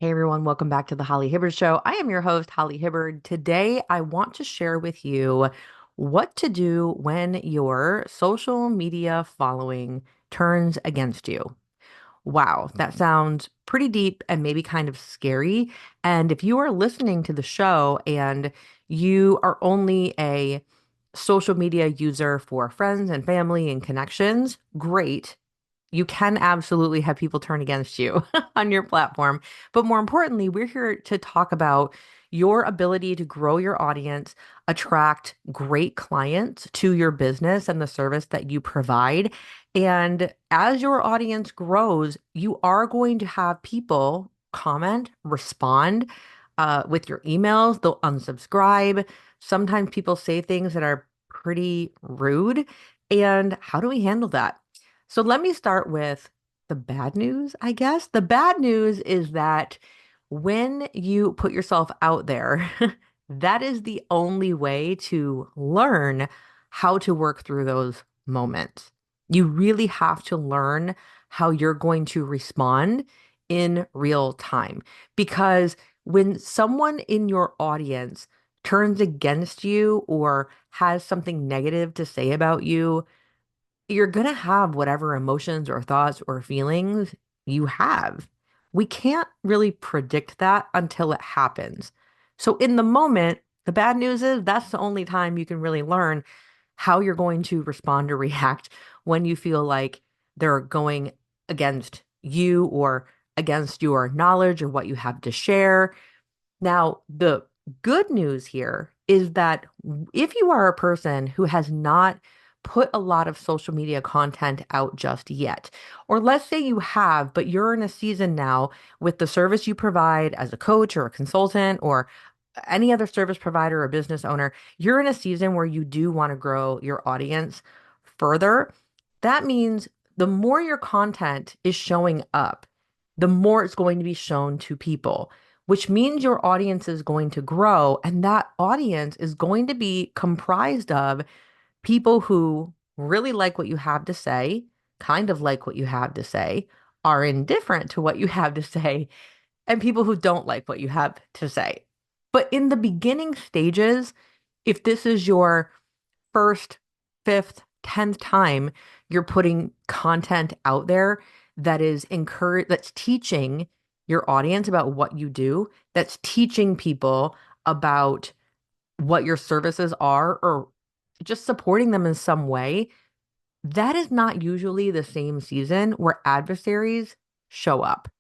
Hey everyone, welcome back to the Holly Hibbard Show. I am your host, Holly Hibbard. Today, I want to share with you what to do when your social media following turns against you. Wow, that sounds pretty deep and maybe kind of scary. And if you are listening to the show and you are only a social media user for friends and family and connections, great. You can absolutely have people turn against you on your platform. But more importantly, we're here to talk about your ability to grow your audience, attract great clients to your business and the service that you provide. And as your audience grows, you are going to have people comment, respond with your emails. They'll unsubscribe. Sometimes people say things that are pretty rude. And how do we handle that? So let me start with the bad news, I guess. The bad news is that when you put yourself out there, that is the only way to learn how to work through those moments. You really have to learn how you're going to respond in real time. Because when someone in your audience turns against you or has something negative to say about you, you're going to have whatever emotions or thoughts or feelings you have. We can't really predict that until it happens. So, in the moment, the bad news is that's the only time you can really learn how you're going to respond or react when you feel like they're going against you or against your knowledge or what you have to share. Now, the good news here is that if you are a person who has not put a lot of social media content out just yet, or let's say you have, but you're in a season now with the service you provide as a coach or a consultant or any other service provider or business owner, you're in a season where you do want to grow your audience further. That means the more your content is showing up, the more it's going to be shown to people, which means your audience is going to grow. And that audience is going to be comprised of people who really like what you have to say, kind of like what you have to say, are indifferent to what you have to say, and people who don't like what you have to say. But in the beginning stages, if this is your first, fifth, 10th time you're putting content out there that is that's teaching your audience about what you do, that's teaching people about what your services are, or just supporting them in some way, that is not usually the same season where adversaries show up.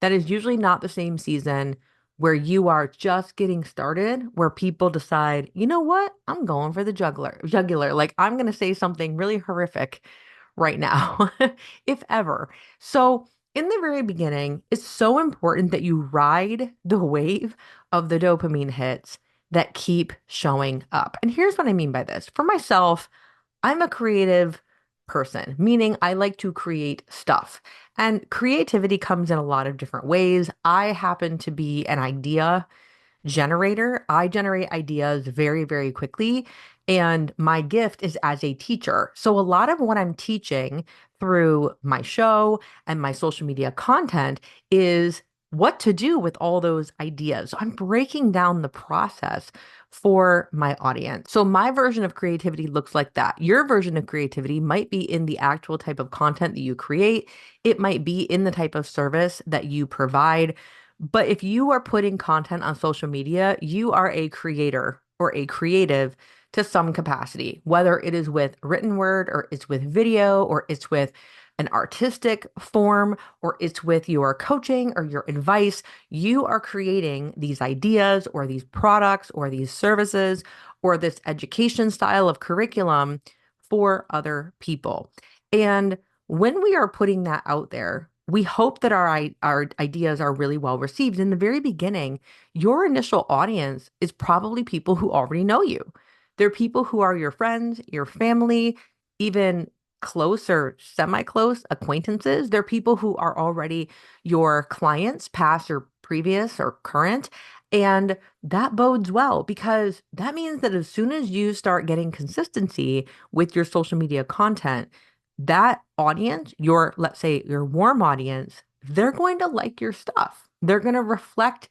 That is usually not the same season where you are just getting started, where people decide, you know what, I'm going for the jugular. Like I'm going to say something really horrific right now, if ever. So, in the very beginning, it's so important that you ride the wave of the dopamine hits that keep showing up. And here's what I mean by this. For myself, I'm a creative person, meaning I like to create stuff. And creativity comes in a lot of different ways. I happen to be an idea generator. I generate ideas very, very quickly. And my gift is as a teacher. So a lot of what I'm teaching through my show and my social media content is what to do with all those ideas. So I'm breaking down the process for my audience. So my version of creativity looks like that. Your version of creativity might be in the actual type of content that you create. It might be in the type of service that you provide. But if you are putting content on social media, you are a creator or a creative to some capacity, whether it is with written word or it's with video or it's with an artistic form or it's with your coaching or your advice. You are creating these ideas or these products or these services or this education style of curriculum for other people. And when we are putting that out there, we hope that our ideas are really well received. In the very beginning, your initial audience is probably people who already know you. They're people who are your friends, your family, even close or semi-close acquaintances. They're people who are already your clients, past or previous or current. And that bodes well because that means that as soon as you start getting consistency with your social media content, that audience, your, let's say, your warm audience, they're going to like your stuff. They're going to reflect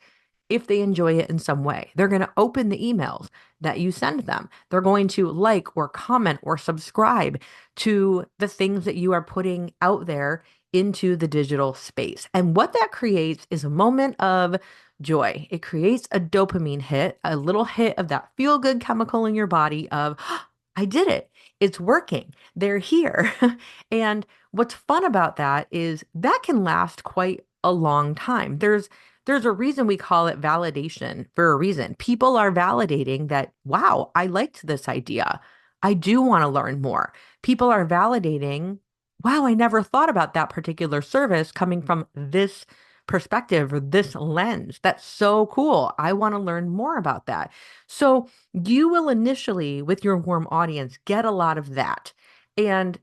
if they enjoy it in some way. They're going to open the emails that you send them. They're going to like or comment or subscribe to the things that you are putting out there into the digital space. And what that creates is a moment of joy. It creates a dopamine hit, a little hit of that feel good chemical in your body of, I did it. It's working. They're here. And what's fun about that is that can last quite a long time. There's a reason we call it validation for a reason. People are validating that, wow, I liked this idea. I do want to learn more. People are validating, wow, I never thought about that particular service coming from this perspective or this lens. That's so cool. I want to learn more about that. So you will initially, with your warm audience, get a lot of that. And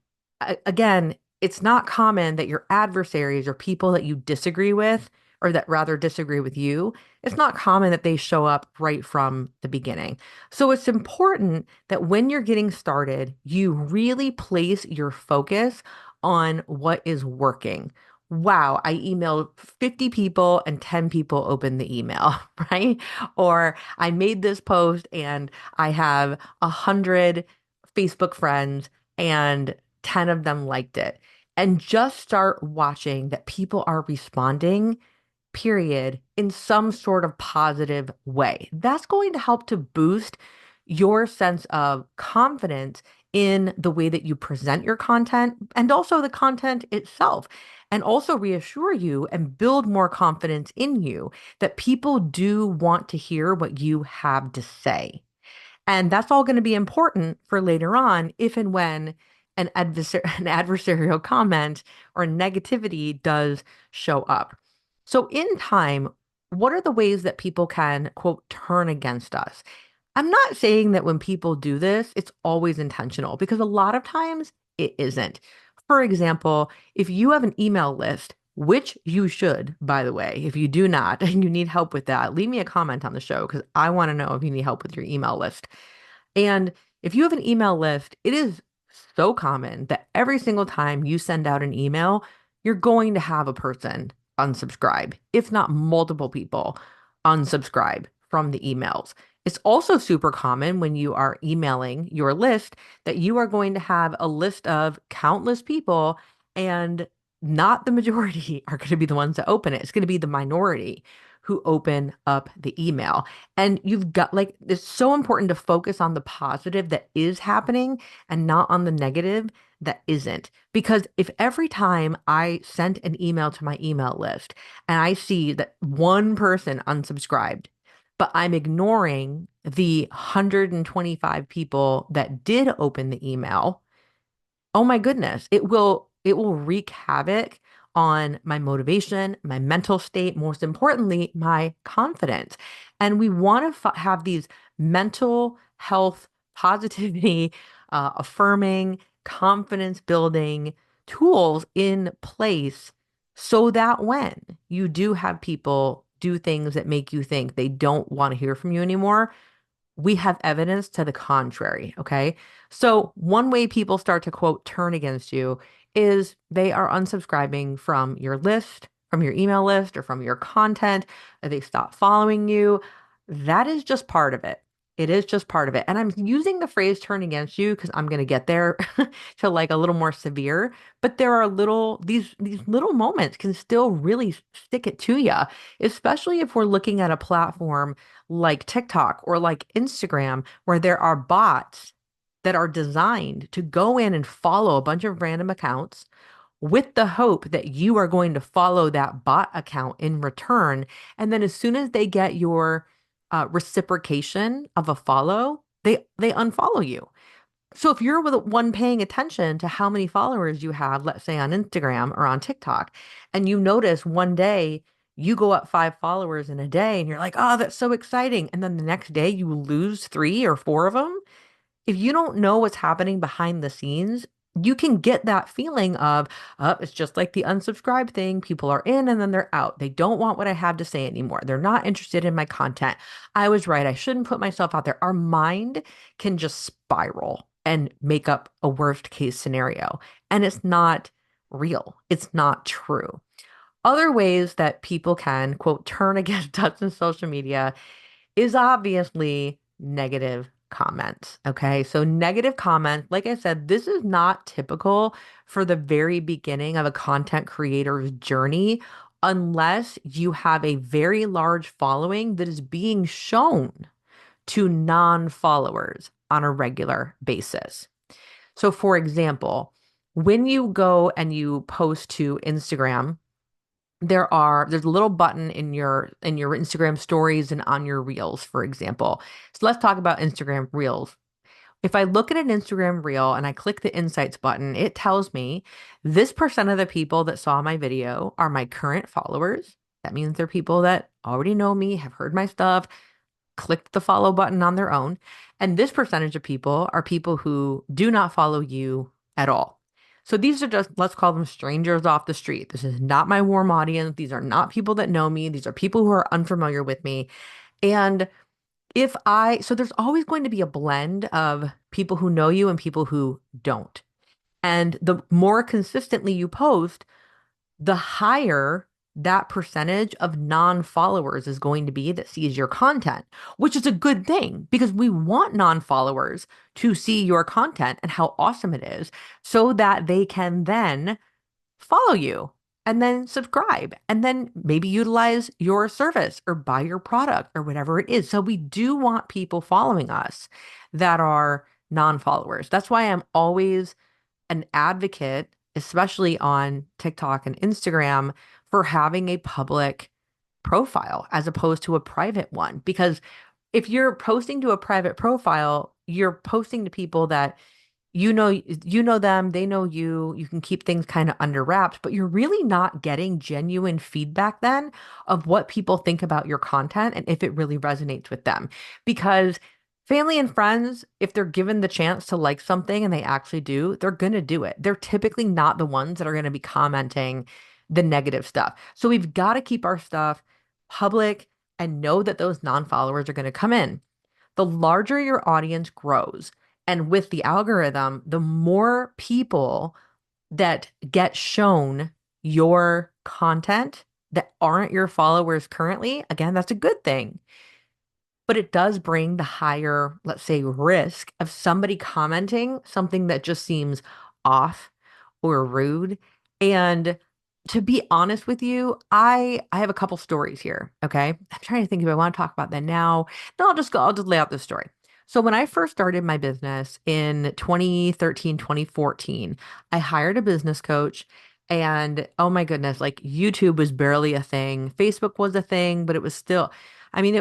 again, it's not common that your adversaries or people that you disagree with, or that rather disagree with you, it's not common that they show up right from the beginning. So it's important that when you're getting started, you really place your focus on what is working. Wow, I emailed 50 people and 10 people opened the email, right? Or I made this post and I have 100 Facebook friends and 10 of them liked it. And just start watching that people are responding, period, in some sort of positive way. That's going to help to boost your sense of confidence in the way that you present your content and also the content itself. And also reassure you and build more confidence in you that people do want to hear what you have to say. And that's all going to be important for later on if and when an adversarial comment or negativity does show up. So in time, what are the ways that people can, quote, turn against us? I'm not saying that when people do this, it's always intentional because a lot of times it isn't. For example, if you have an email list, which you should, by the way, if you do not and you need help with that, leave me a comment on the show because I want to know if you need help with your email list. And if you have an email list, it is so common that every single time you send out an email, you're going to have a person unsubscribe, if not multiple people unsubscribe from the emails. It's also super common when you are emailing your list that you are going to have a list of countless people, and not the majority are going to be the ones that open it. It's going to be the minority who open up the email. And you've got like, it's so important to focus on the positive that is happening and not on the negative that isn't. Because if every time I sent an email to my email list and I see that one person unsubscribed, but I'm ignoring the 125 people that did open the email, oh my goodness, it will wreak havoc on my motivation, my mental state, most importantly, my confidence. And we want to have these mental health, positivity, affirming, confidence building tools in place so that when you do have people do things that make you think they don't want to hear from you anymore, we have evidence to the contrary. Okay. So, one way people start to, quote, turn against you is they are unsubscribing from your list, from your email list, or from your content. They stop following you. That is just part of it. It is just part of it. And I'm using the phrase turn against you because I'm going to get there to like a little more severe. But there are these little moments can still really stick it to you, especially if we're looking at a platform like TikTok or like Instagram, where there are bots that are designed to go in and follow a bunch of random accounts with the hope that you are going to follow that bot account in return. And then as soon as they get your reciprocation of a follow, they unfollow you. So if you're with one paying attention to how many followers you have, let's say on Instagram or on TikTok, and you notice one day you go up 5 followers in a day and you're like, oh, that's so exciting. And then the next day you lose 3 or 4 of them. If you don't know what's happening behind the scenes, you can get that feeling of, it's just like the unsubscribe thing. People are in and then they're out. They don't want what I have to say anymore. They're not interested in my content. I was right. I shouldn't put myself out there. Our mind can just spiral and make up a worst case scenario. And it's not real. It's not true. Other ways that people can, quote, turn against us in social media is obviously negative comments. Okay. So, negative comments, like I said, this is not typical for the very beginning of a content creator's journey unless you have a very large following that is being shown to non-followers on a regular basis. So, for example, when you go and you post to Instagram, there's a little button in your Instagram stories and on your reels, for example. So let's talk about Instagram reels. If I look at an Instagram reel and I click the insights button, it tells me this percent of the people that saw my video are my current followers. That means they're people that already know me, have heard my stuff, clicked the follow button on their own. And this percentage of people are people who do not follow you at all. So these are just, let's call them strangers off the street. This is not my warm audience. These are not people that know me. These are people who are unfamiliar with me. And so there's always going to be a blend of people who know you and people who don't. And the more consistently you post, the higher that percentage of non-followers is going to be that sees your content, which is a good thing because we want non-followers to see your content and how awesome it is so that they can then follow you and then subscribe and then maybe utilize your service or buy your product or whatever it is. So we do want people following us that are non-followers. That's why I'm always an advocate, especially on TikTok and Instagram, for having a public profile as opposed to a private one. Because if you're posting to a private profile, you're posting to people that you know them, they know you, you can keep things kind of under wraps, but you're really not getting genuine feedback then of what people think about your content and if it really resonates with them. Because family and friends, if they're given the chance to like something and they actually do, they're going to do it. They're typically not the ones that are going to be commenting the negative stuff. So we've got to keep our stuff public and know that those non-followers are going to come in. The larger your audience grows, and with the algorithm, the more people that get shown your content that aren't your followers currently, again, that's a good thing. But it does bring the higher, let's say, risk of somebody commenting something that just seems off or rude. And to be honest with you, I have a couple stories here. Okay. I'm trying to think if I want to talk about that now. No, I'll just lay out this story. So when I first started my business in 2013, 2014, I hired a business coach. And oh my goodness, like YouTube was barely a thing. Facebook was a thing, but it was still, I mean,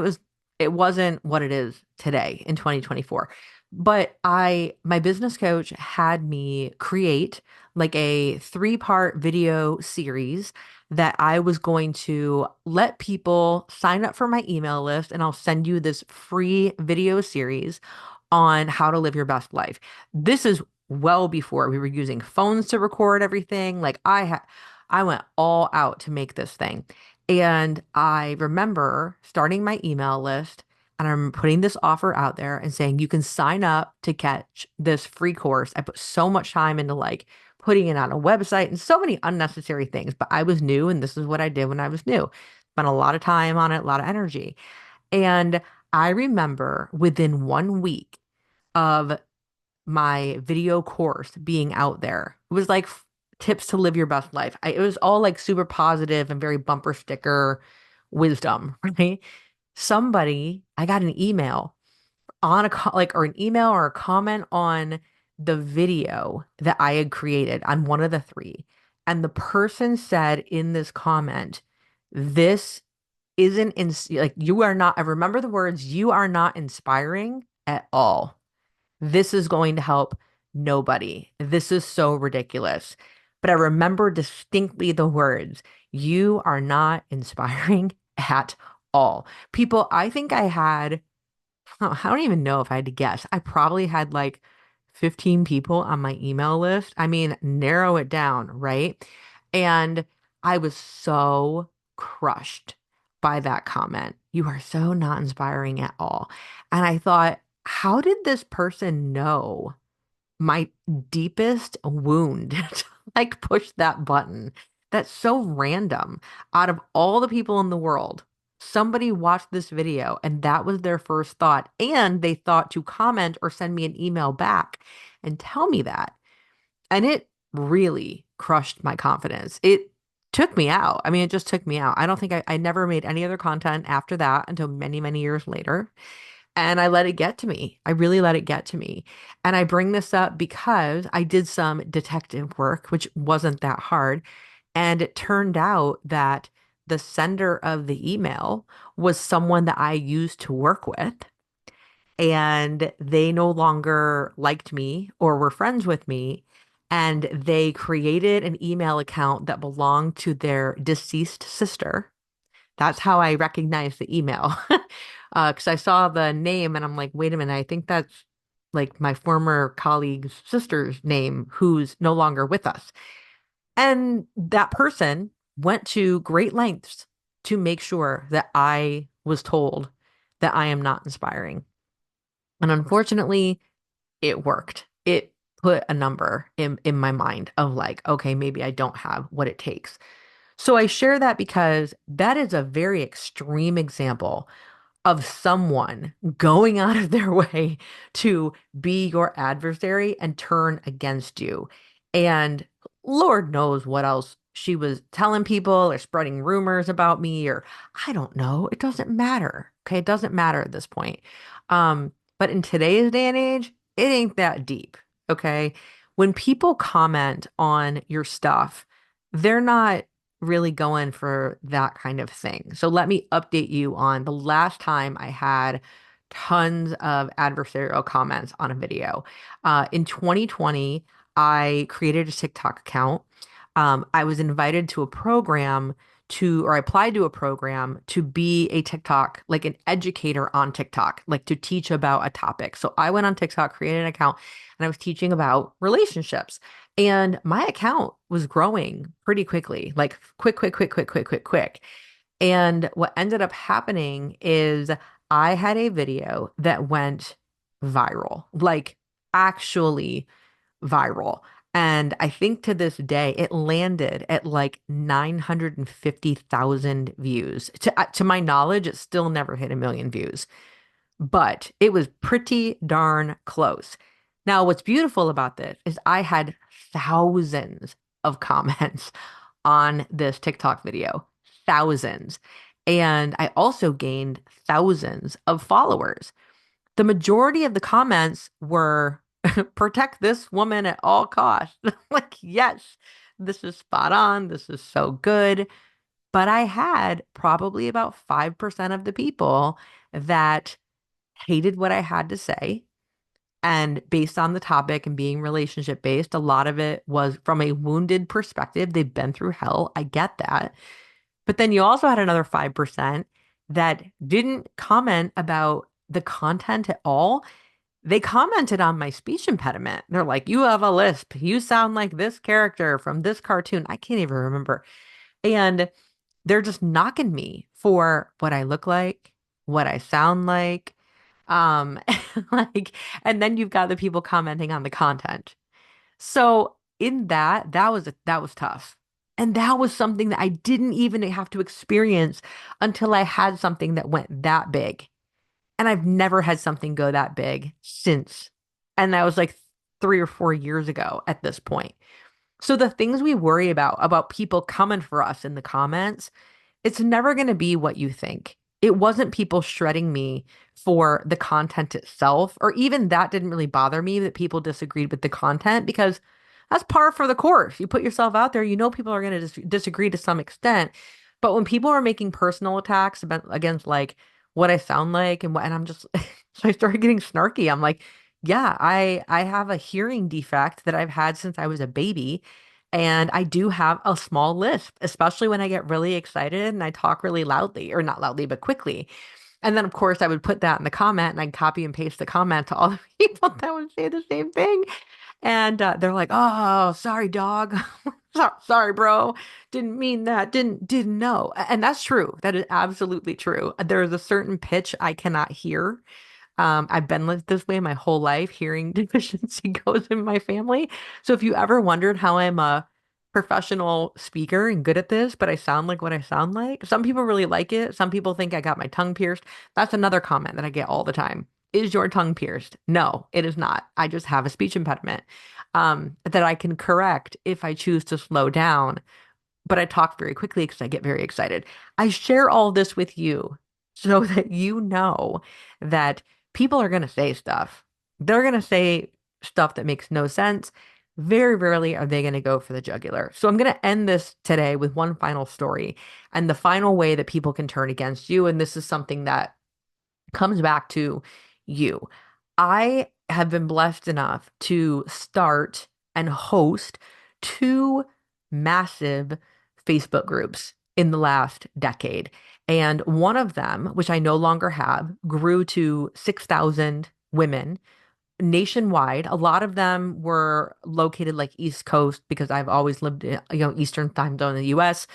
it wasn't what it is today in 2024. But my business coach had me create like a three-part video series that I was going to let people sign up for my email list, and I'll send you this free video series on how to live your best life. This is well before we were using phones to record everything. I went all out to make this thing. And I remember starting my email list and I'm putting this offer out there and saying you can sign up to catch this free course. I put so much time into like putting it on a website and so many unnecessary things, but I was new and this is what I did when I was new. Spent a lot of time on it, a lot of energy. And I remember within 1 week of my video course being out there, it was like tips to live your best life. It was all like super positive and very bumper sticker wisdom, right? I got an email on like or an email or a comment on the video that I had created on one of the three. And the person said in this comment, this isn't like you are not, I remember the words, you are not inspiring at all. This is going to help nobody. This is so ridiculous. But I remember distinctly the words, you are not inspiring at all. People, I think I had I don't even know if I had to guess. I probably had like 15 people on my email list. I mean, narrow it down, right? And I was so crushed by that comment. You are so not inspiring at all. And I thought, how did this person know my deepest wound to like push that button? That's so random. Out of all the people in the world, somebody watched this video and that was their first thought. And they thought to comment or send me an email back and tell me that. And it really crushed my confidence. It took me out. I mean, it just took me out. I don't think I never made any other content after that until many, many years later. And I let it get to me. I really let it get to me. And I bring this up because I did some detective work, which wasn't that hard. And it turned out that the sender of the email was someone that I used to work with. And they no longer liked me or were friends with me. And they created an email account that belonged to their deceased sister. That's how I recognized the email. Because I saw the name and I'm like, wait a minute, I think that's like my former colleague's sister's name who's no longer with us. And that person went to great lengths to make sure that I was told that I am not inspiring. And unfortunately, it worked. It put a number in my mind of like, okay, maybe I don't have what it takes. So I share that because that is a very extreme example of someone going out of their way to be your adversary and turn against you. And Lord knows what else she was telling people or spreading rumors about me, or I don't know. It doesn't matter. Okay. It doesn't matter at this point. But in today's day and age, it ain't that deep. Okay. When people comment on your stuff, they're not really going for that kind of thing. So let me update you on the last time I had tons of adversarial comments on a video. In 2020, I created a TikTok account. I was invited to a program or I applied to a program to be a TikTok, like an educator on TikTok, like to teach about a topic. So I went on TikTok, created an account, and I was teaching about relationships. And my account was growing pretty quickly, like quick, quick, quick, quick, quick, quick, quick. And what ended up happening is I had a video that went viral, like actually viral. And I think to this day, it landed at like 950,000 views. To my knowledge, it still never hit a million views, but it was pretty darn close. Now, what's beautiful about this is I had thousands of comments on this TikTok video, thousands. And I also gained thousands of followers. The majority of the comments were protect this woman at all costs. Like, yes, this is spot on. This is so good. But I had probably about 5% of the people that hated what I had to say. And based on the topic and being relationship based, a lot of it was from a wounded perspective. They've been through hell. I get that. But then you also had another 5% that didn't comment about the content at all. They commented on my speech impediment. They're like, you have a lisp. You sound like this character from this cartoon. I can't even remember. And they're just knocking me for what I look like, what I sound like. Um, like, and then you've got the people commenting on the content. So in that was tough. And that was something that I didn't even have to experience until I had something that went that big. And I've never had something go that big since. And that was like 3 or 4 years ago at this point. So the things we worry about people coming for us in the comments, it's never going to be what you think. It wasn't people shredding me for the content itself, or even that didn't really bother me that people disagreed with the content because that's par for the course. You put yourself out there, you know people are going to disagree to some extent. But when people are making personal attacks against like what I sound like and I'm just so I started getting snarky. I'm like, yeah, I have a hearing defect that I've had since I was a baby. And I do have a small lisp, especially when I get really excited and I talk really loudly, or not loudly, but quickly. And then, of course, I would put that in the comment and I'd copy and paste the comment to all the people that would say the same thing. And they're like, "Oh, sorry, dog. Sorry, bro. Didn't mean that. Didn't know." And that's true. That is absolutely true. There is a certain pitch I cannot hear. I've been lived this way my whole life. Hearing deficiency goes in my family. So if you ever wondered how I'm professional speaker and good at this, but I sound like what I sound like. Some people really like it. Some people think I got my tongue pierced. That's another comment that I get all the time. Is your tongue pierced? No, it is not. I just have a speech impediment that I can correct if I choose to slow down, but I talk very quickly because I get very excited. I share all this with you so that you know that people are going to say stuff. They're going to say stuff that makes no sense. Very rarely are they going to go for the jugular. So I'm going to end this today with one final story and the final way that people can turn against you. And this is something that comes back to you. I have been blessed enough to start and host two massive Facebook groups in the last decade. And one of them, which I no longer have, grew to 6,000 women nationwide. A lot of them were located like East Coast because I've always lived in, Eastern time zone in the US.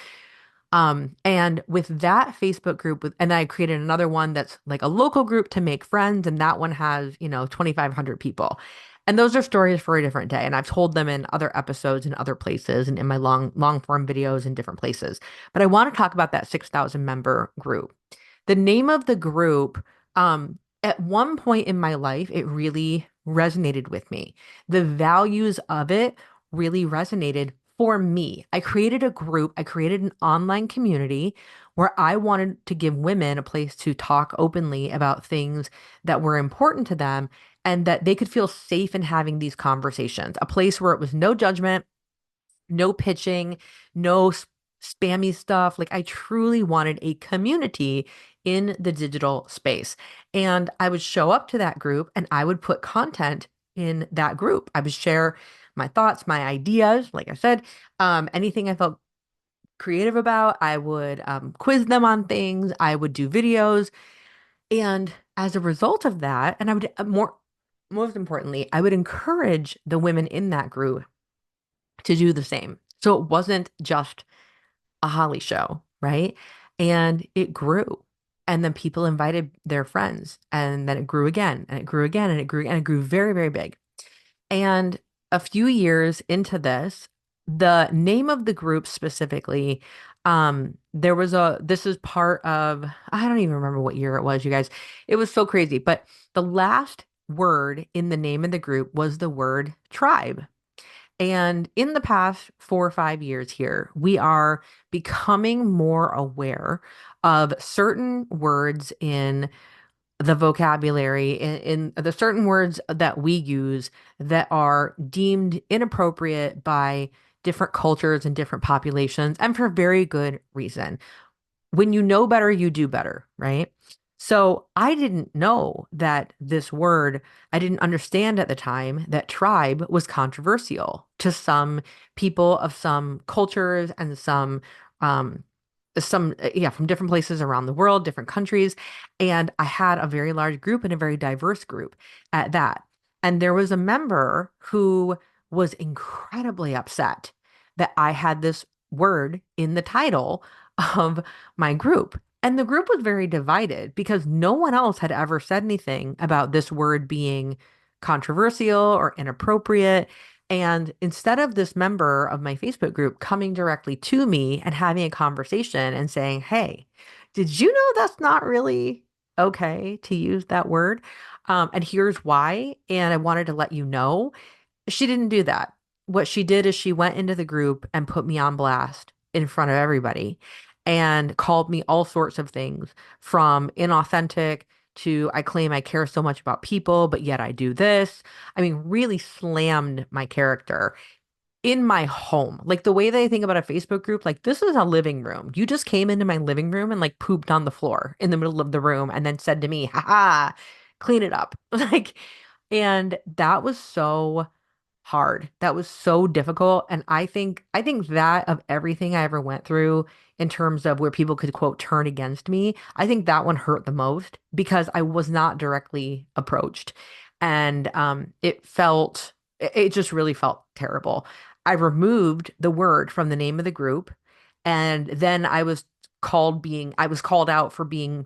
And with that Facebook group and I created another one that's like a local group to make friends, and that one has, 2,500 people. And those are stories for a different day. And I've told them in other episodes in other places and in my long form videos in different places. But I want to talk about that 6,000 member group. The name of the group, at one point in my life, it really resonated with me. The values of it really resonated for me. I created a group, I created an online community where I wanted to give women a place to talk openly about things that were important to them and that they could feel safe in having these conversations, a place where it was no judgment, no pitching, no spammy stuff. Like I truly wanted a community in the digital space. And I would show up to that group and I would put content in that group. I would share my thoughts, my ideas, like I said, anything I felt creative about. I would quiz them on things. I would do videos. And as a result of that, and I would most importantly, I would encourage the women in that group to do the same. So it wasn't just a Holly show, right? And it grew. And then people invited their friends, and then it grew again, and it grew again, and it grew, and it grew very, very big. And a few years into this, the name of the group specifically, this is part of, I don't even remember what year it was, you guys. It was so crazy. But the last word in the name of the group was the word tribe. And in the past 4 or 5 years here, we are becoming more aware of certain words in the vocabulary, in the certain words that we use that are deemed inappropriate by different cultures and different populations, and for very good reason. When you know better, you do better, right? So I didn't know that this word, I didn't understand at the time that tribe was controversial to some people of some cultures and yeah, from different places around the world, different countries. And I had a very large group and a very diverse group at that. And there was a member who was incredibly upset that I had this word in the title of my group. And the group was very divided because no one else had ever said anything about this word being controversial or inappropriate. And instead of this member of my Facebook group coming directly to me and having a conversation and saying, "Hey, did you know that's not really okay to use that word? And here's why. And I wanted to let you know." She didn't do that. What she did is she went into the group and put me on blast in front of everybody and called me all sorts of things from inauthentic to I claim I care so much about people, but yet I do this. I mean, really slammed my character in my home. Like the way they think about a Facebook group, like this is a living room. You just came into my living room and like pooped on the floor in the middle of the room and then said to me, haha, clean it up. Like, and that was so hard. That was so difficult. And I think that of everything I ever went through in terms of where people could quote turn against me, I think that one hurt the most because I was not directly approached. And it just really felt terrible. I removed the word from the name of the group, and then I was called out for being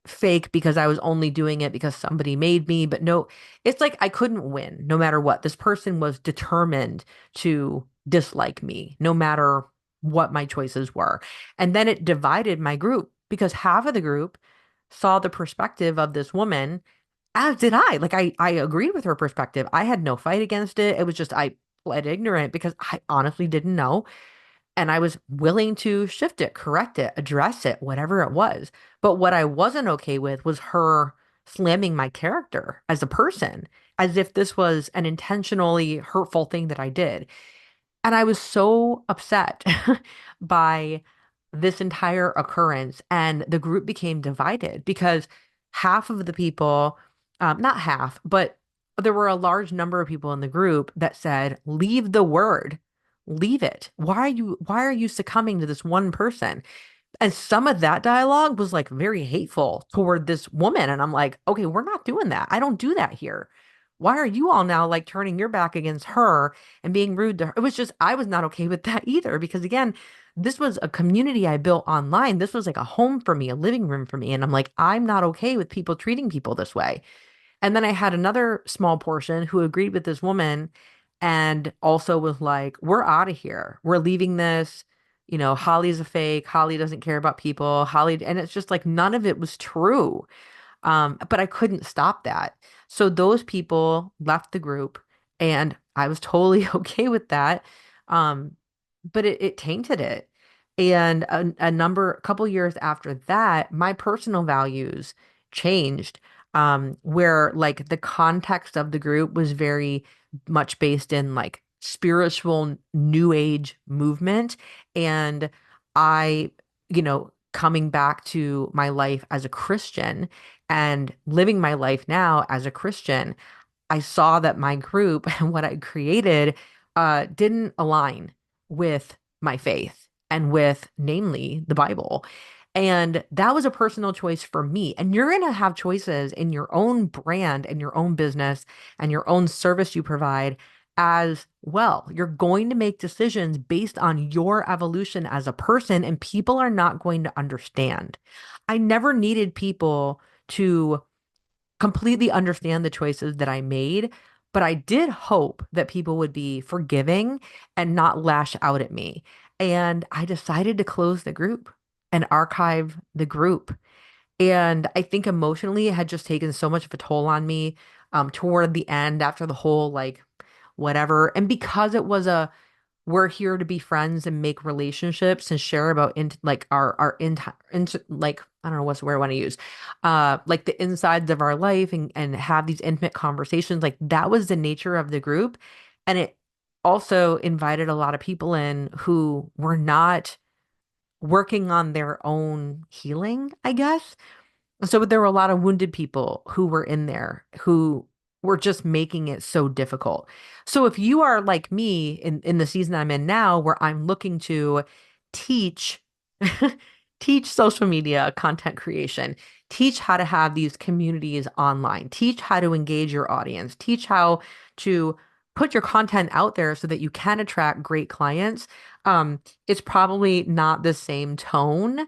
fake because I was only doing it because somebody made me. But no, it's like I couldn't win no matter what. This person was determined to dislike me no matter what my choices were. And then it divided my group because half of the group saw the perspective of this woman, as did I. Like I agreed with her perspective. I had no fight against it. It was just I pled ignorant because I honestly didn't know. And I was willing to shift it, correct it, address it, whatever it was. But what I wasn't okay with was her slamming my character as a person, as if this was an intentionally hurtful thing that I did. And I was so upset by this entire occurrence. And the group became divided because half of the people, not half, but there were a large number of people in the group that said, leave the word, leave it. Why are you succumbing to this one person? And some of that dialogue was like very hateful toward this woman. And I'm like, okay, we're not doing that. I don't do that here. Why are you all now like turning your back against her and being rude to her? It was just, I was not okay with that either. Because again, this was a community I built online. This was like a home for me, a living room for me. And I'm like, I'm not okay with people treating people this way. And then I had another small portion who agreed with this woman and also was like, we're out of here. We're leaving this. Holly's a fake. Holly doesn't care about people. Holly, and it's just like none of it was true. But I couldn't stop that. So those people left the group and I was totally okay with that. Um, but it tainted it. And a couple years after that, my personal values changed, where like the context of the group was very much based in like spiritual new age movement. And I, coming back to my life as a Christian and living my life now as a Christian, I saw that my group and what I created didn't align with my faith and with, namely, the Bible. And that was a personal choice for me. And you're going to have choices in your own brand and your own business and your own service you provide as well. You're going to make decisions based on your evolution as a person, and people are not going to understand. I never needed people to completely understand the choices that I made, but I did hope that people would be forgiving and not lash out at me. And I decided to close the group and archive the group. And I think emotionally it had just taken so much of a toll on me toward the end after the whole like whatever. And because it was a we're here to be friends and make relationships and share about like our like I don't know what's the word I want to use, like the insides of our life and have these intimate conversations. Like that was the nature of the group, and it also invited a lot of people in who were not working on their own healing, I guess. So there were a lot of wounded people who were in there who were just making it so difficult. So if you are like me in the season I'm in now, where I'm looking to teach, teach social media content creation, teach how to have these communities online, teach how to engage your audience, teach how to put your content out there so that you can attract great clients, it's probably not the same tone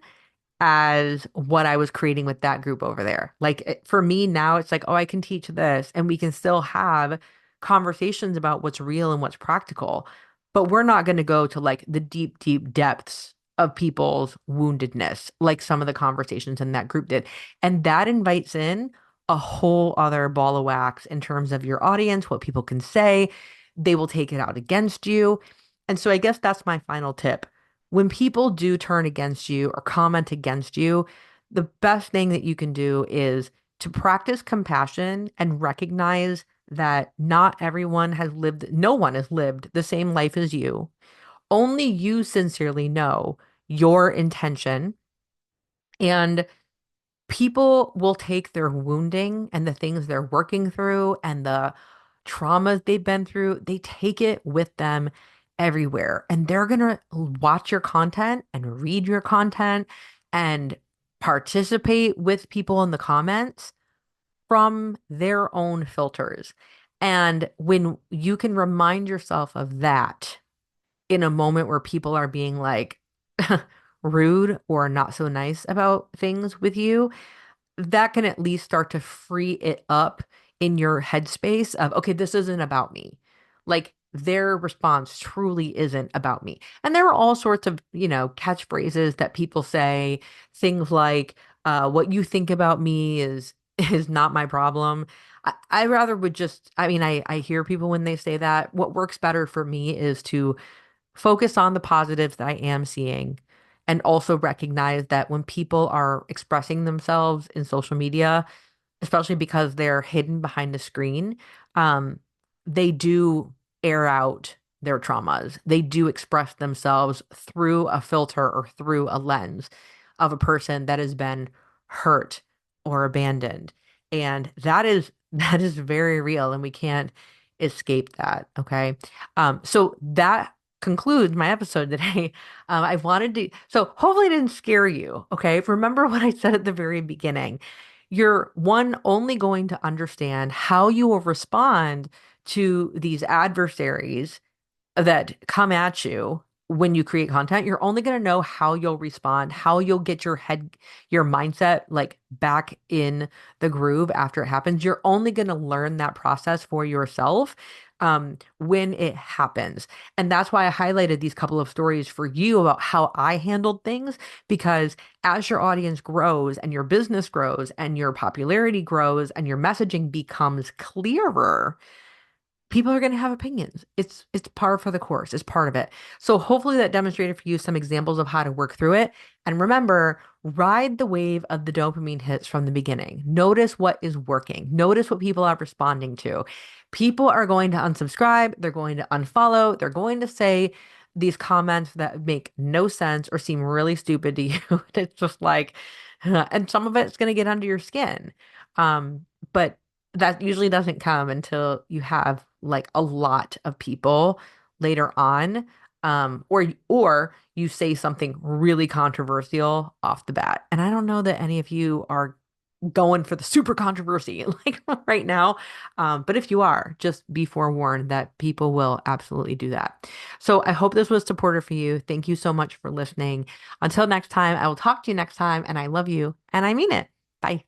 as what I was creating with that group over there. Like for me now, it's like, oh, I can teach this and we can still have conversations about what's real and what's practical. But we're not going to go to like the deep, deep depths of people's woundedness, like some of the conversations in that group did. And that invites in a whole other ball of wax in terms of your audience, what people can say. They will take it out against you. And so I guess that's my final tip when people do turn against you or comment against you, the best thing that you can do is to practice compassion and recognize that not everyone has lived, no one has lived the same life as you. Only you sincerely know your intention. And people will take their wounding and the things they're working through and the traumas they've been through, they take it with them everywhere. And they're going to watch your content and read your content and participate with people in the comments from their own filters. And when you can remind yourself of that in a moment where people are being like rude or not so nice about things with you, that can at least start to free it up in your headspace of, okay, this isn't about me. Like their response truly isn't about me. And there are all sorts of, catchphrases that people say, things like, what you think about me is is not my problem. I rather would just, I mean, I hear people when they say that. What works better for me is to focus on the positives that I am seeing and also recognize that when people are expressing themselves in social media, especially because they're hidden behind the screen, um, they do air out their traumas. They do express themselves through a filter or through a lens of a person that has been hurt or abandoned. And that is very real and we can't escape that. Okay. So that concludes my episode today. I wanted to, so hopefully it didn't scare you. Okay. Remember what I said at the very beginning. You're one only going to understand how you will respond to these adversaries that come at you when you create content. You're only going to know how you'll respond, how you'll get your mindset like back in the groove after it happens. You're only going to learn that process for yourself when it happens. And that's why I highlighted these couple of stories for you about how I handled things, because as your audience grows and your business grows and your popularity grows and your messaging becomes clearer, people are going to have opinions. It's par for the course. It's part of it. So hopefully that demonstrated for you some examples of how to work through it. And remember, ride the wave of the dopamine hits from the beginning. Notice what is working. Notice what people are responding to. People are going to unsubscribe, they're going to unfollow, they're going to say these comments that make no sense or seem really stupid to you. It's just like, and some of it's going to get under your skin. But that usually doesn't come until you have like a lot of people later on, or you say something really controversial off the bat. And I don't know that any of you are going for the super controversy like right now. But if you are, just be forewarned that people will absolutely do that. So I hope this was supportive for you. Thank you so much for listening. Until next time, I will talk to you next time, and I love you and I mean it. Bye.